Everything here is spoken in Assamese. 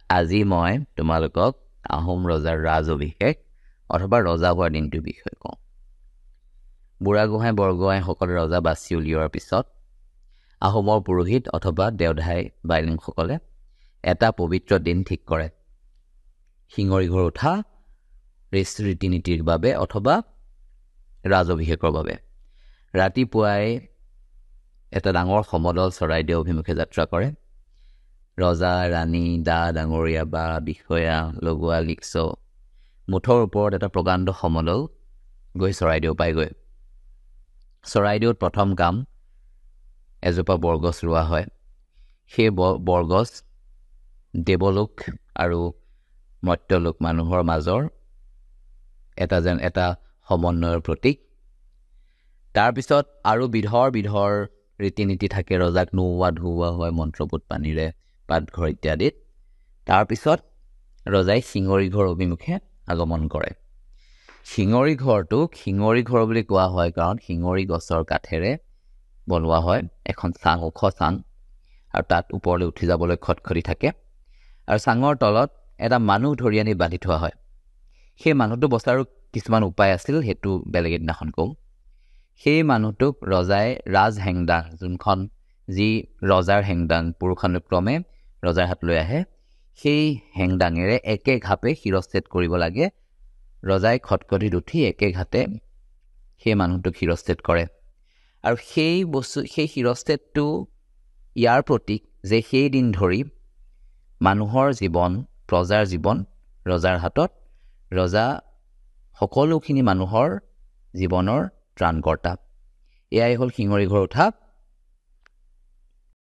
আজি মই তোমালোকক আহোম ৰজাৰ ৰাজ অভিষেক অথবা ৰজা হোৱাৰ দিনটোৰ বিষয়ে কওঁ। বুঢ়াগোহাঁই বৰগোহাঁইসকলে ৰজা বাছি উলিওৱাৰ পিছত আহোমৰ পুৰোহিত অথবা দেওধাই বাইলিংসকলে এটা পবিত্ৰ দিন ঠিক কৰে। শিঙৰি ঘৰ উঠা ৰীতি নীতিৰ বাবে অথবা ৰাজ অভিষেকৰ বাবে। ৰাতিপুৱাই এটা ডাঙৰ সমদল চৰাইদেউ অভিমুখে যাত্ৰা কৰে। ৰজা ৰাণী ডা ডাঙৰীয়া বা বিষয়া লগোৱা লিক্স মুঠৰ ওপৰত এটা প্ৰকাণ্ড সমদল গৈ চৰাইদেউ পায়গৈ। চৰাইদেউত প্ৰথম কাম এজোপা বৰগছ ৰোৱা হয়। সেই বৰগছ দেৱলোক আৰু মৰ্ত্যলোক মানুহৰ মাজৰ এটা সমন্বয়ৰ প্ৰতীক। তাৰপিছত আৰু বিধৰ ৰীতি নীতি থাকে। ৰজাক নোওৱা ধুওৱা হয় মন্ত্ৰপুত পানীৰে পাতঘৰ ইত্যাদিত। তাৰপিছত ৰজাই শিঙৰি ঘৰ অভিমুখে আগমন কৰে। শিঙৰি ঘৰটোক শিঙৰি ঘৰ বুলি কোৱা হয় কাৰণ শিঙৰি গছৰ কাঠেৰে বনোৱা হয় এখন চাং, ওখ চাং, আৰু তাত ওপৰলৈ উঠি যাবলৈ খটখটি থাকে আৰু চাঙৰ তলত এটা মানুহ ধৰি আনি বান্ধি থোৱা হয়। সেই মানুহটো বচাৰো কিছুমান উপায় আছিল, সেইটো বেলেগ এদিনাখন কওঁ। সেই মানুহটোক ৰজাই ৰাজ হেংদাং, যোনখন যি ৰজাৰ হেংদাং পুৰুষানুক্ৰমে ৰজাৰ হাতলৈ আহে, সেই হেংদাঙেৰে একে ঘাপে শিৰচ্ছেদ কৰিব লাগে। ৰজাই খটখটিত উঠি একে ঘাটে সেই মানুহটোক শিৰচ্ছেদ কৰে। আৰু সেই শিৰচ্ছেদটো ইয়াৰ প্ৰতীক যে সেই দিন ধৰি মানুহৰ জীৱন, প্ৰজাৰ জীৱন ৰজাৰ হাতত। ৰজা সকলোখিনি মানুহৰ জীৱনৰ ত্ৰাণকৰ্তা। এয়াই হ'ল শিঙৰি ঘৰ উঠা